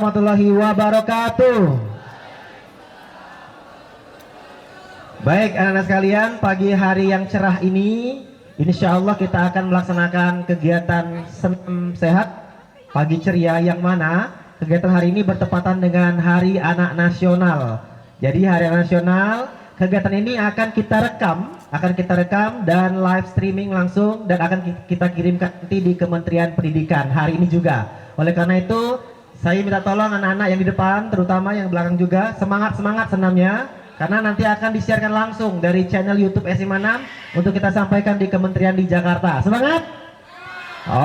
Warahmatullahi wabarakatuh. Baik anak-anak sekalian, pagi hari yang cerah ini insya Allah kita akan melaksanakan kegiatan senam sehat pagi ceria, yang mana kegiatan hari ini bertepatan dengan Hari Anak Nasional. Jadi Hari Anak Nasional, kegiatan ini akan kita rekam dan live streaming langsung, dan akan kita kirimkan nanti di Kementerian Pendidikan hari ini juga. Oleh karena itu saya minta tolong anak-anak yang di depan, terutama yang belakang juga, semangat senamnya, karena nanti akan disiarkan langsung dari channel YouTube SMA 6 untuk kita sampaikan di kementerian di Jakarta. Semangat?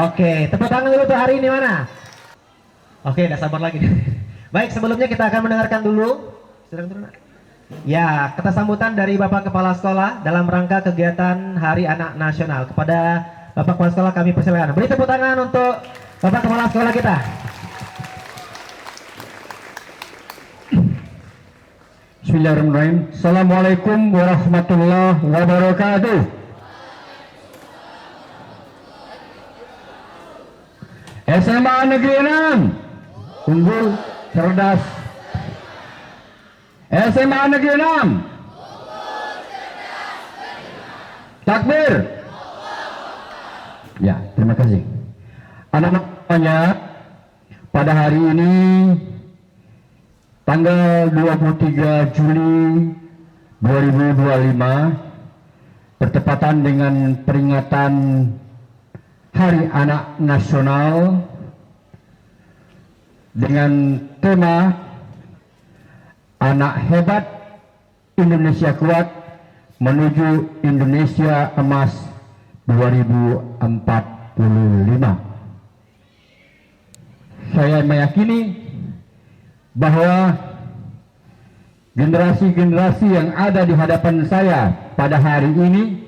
Oke, tepuk tangan dulu tuh hari ini mana? Oke, udah sabar lagi. Baik, sebelumnya kita akan mendengarkan dulu. Ya, kata sambutan dari Bapak Kepala Sekolah dalam rangka kegiatan Hari Anak Nasional. Kepada Bapak Kepala Sekolah kami persilakan. Beri tepuk tangan untuk Bapak Kepala Sekolah kita. Bismillahirrahmanirrahim. Assalamualaikum warahmatullahi wabarakatuh. SMA Negeri 6 unggul, cerdas. SMA Negeri 6 takbir. Ya, terima kasih. Anak-anak semuanya, pada hari ini tanggal 23 Juli 2025 bertepatan dengan peringatan Hari Anak Nasional dengan tema Anak Hebat Indonesia Kuat menuju Indonesia Emas 2045. Saya meyakini bahwa generasi-generasi yang ada di hadapan saya pada hari ini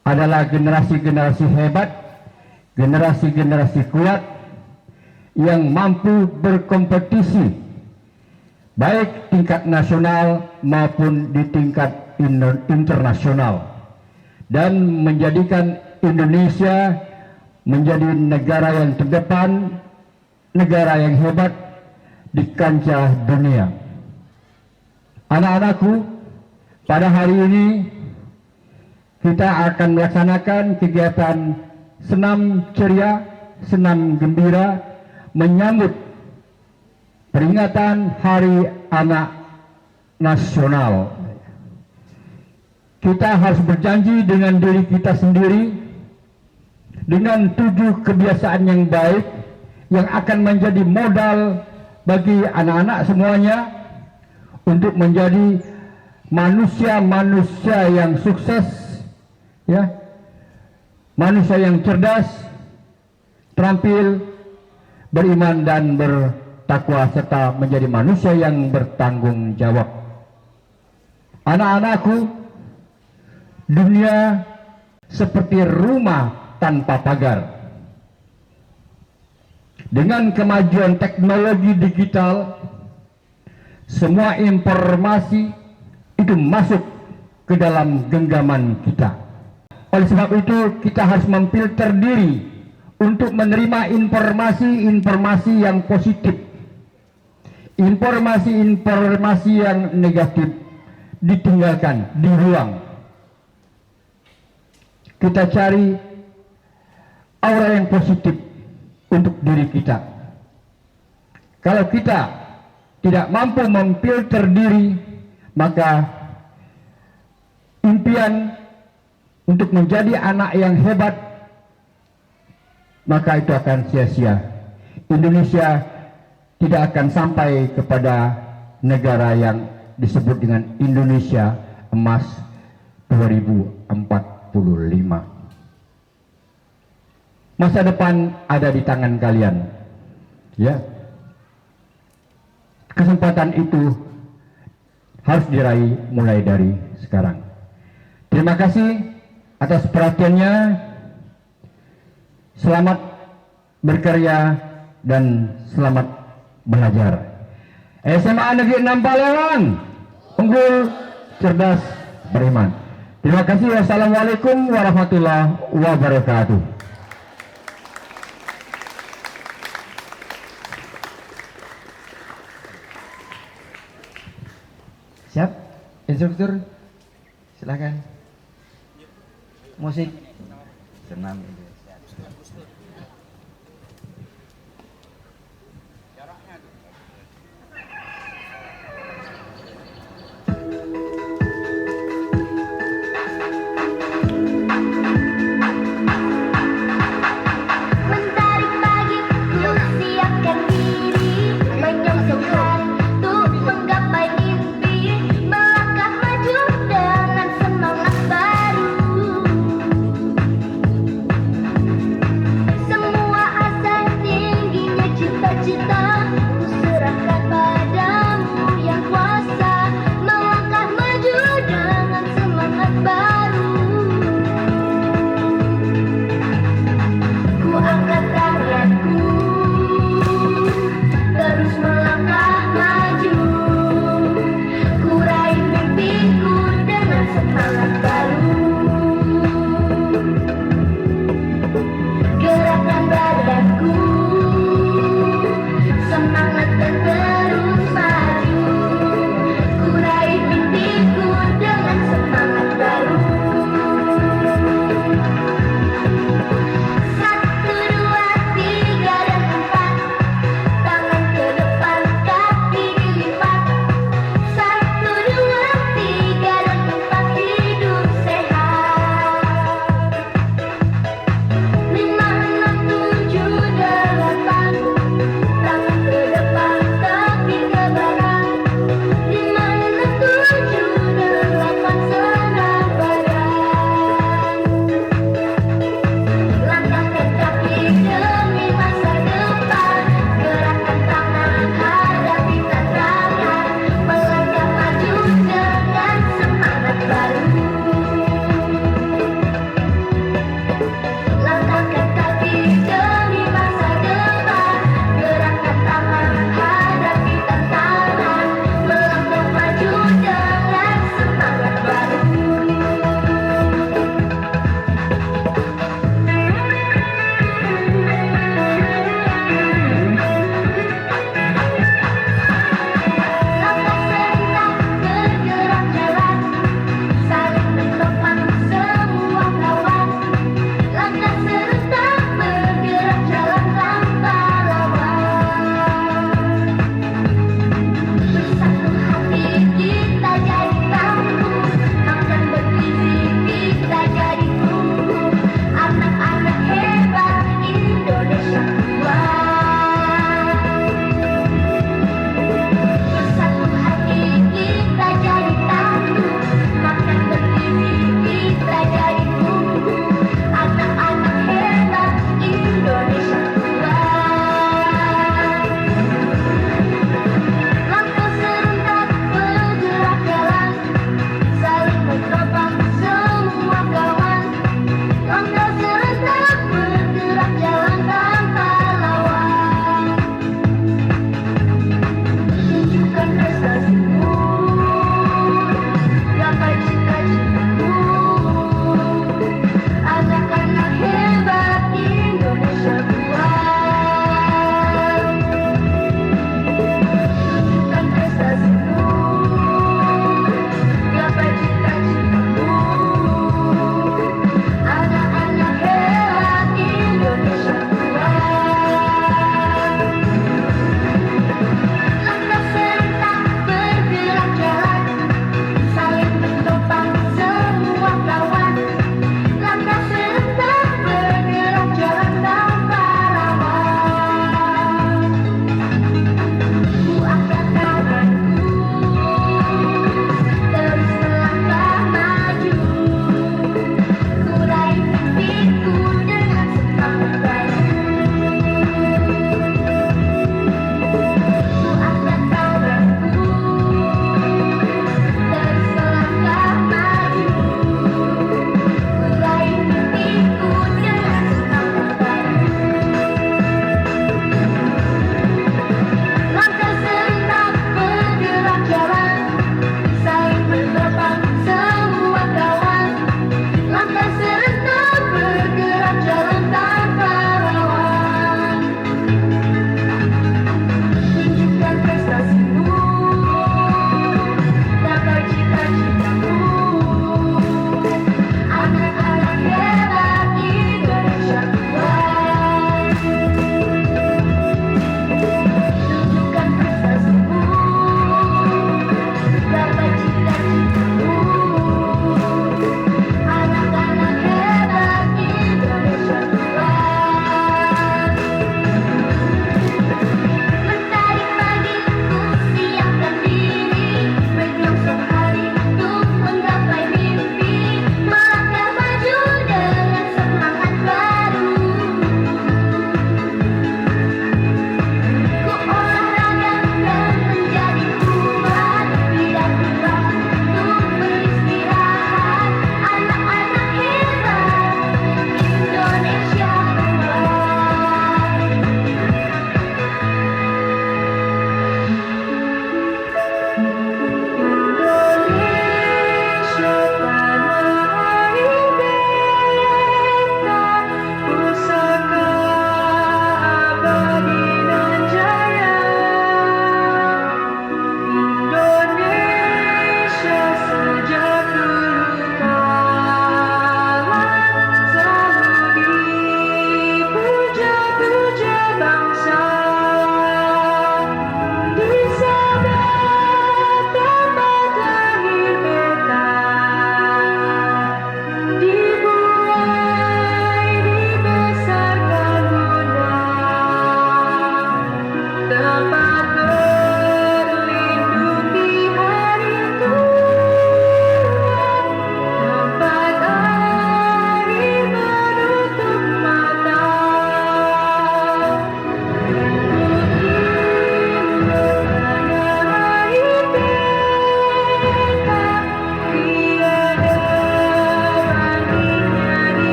adalah generasi-generasi hebat, generasi-generasi kuat yang mampu berkompetisi baik tingkat nasional maupun di tingkat internasional, dan menjadikan Indonesia menjadi negara yang terdepan, negara yang hebat di kancah dunia. Anak-anakku, pada hari ini kita akan melaksanakan kegiatan senam ceria, senam gembira menyambut peringatan Hari Anak Nasional. Kita harus berjanji dengan diri kita sendiri dengan 7 kebiasaan yang baik yang akan menjadi modal bagi anak-anak semuanya untuk menjadi manusia-manusia yang sukses, ya, manusia yang cerdas, terampil, beriman dan bertakwa, serta menjadi manusia yang bertanggung jawab. Anak-anakku, dunia seperti rumah tanpa pagar. Dengan kemajuan teknologi digital, semua informasi itu masuk ke dalam genggaman kita. Oleh sebab itu, kita harus memfilter diri untuk menerima informasi-informasi yang positif. Informasi-informasi yang negatif ditinggalkan, dibuang. Kita cari aura yang positif untuk diri kita. Kalau kita tidak mampu memfilter diri, maka impian untuk menjadi anak yang hebat, maka itu akan sia-sia. Indonesia tidak akan sampai kepada negara yang disebut dengan Indonesia Emas 2045. Masa depan ada di tangan kalian, ya. Kesempatan itu harus diraih mulai dari sekarang. Terima kasih atas perhatiannya. Selamat berkarya dan selamat belajar. SMA Negeri 6 Palembang, unggul, cerdas, beriman. Terima kasih. Wassalamualaikum warahmatullahi wabarakatuh. Siap? Instruktur? Silakan. Musik. Senam.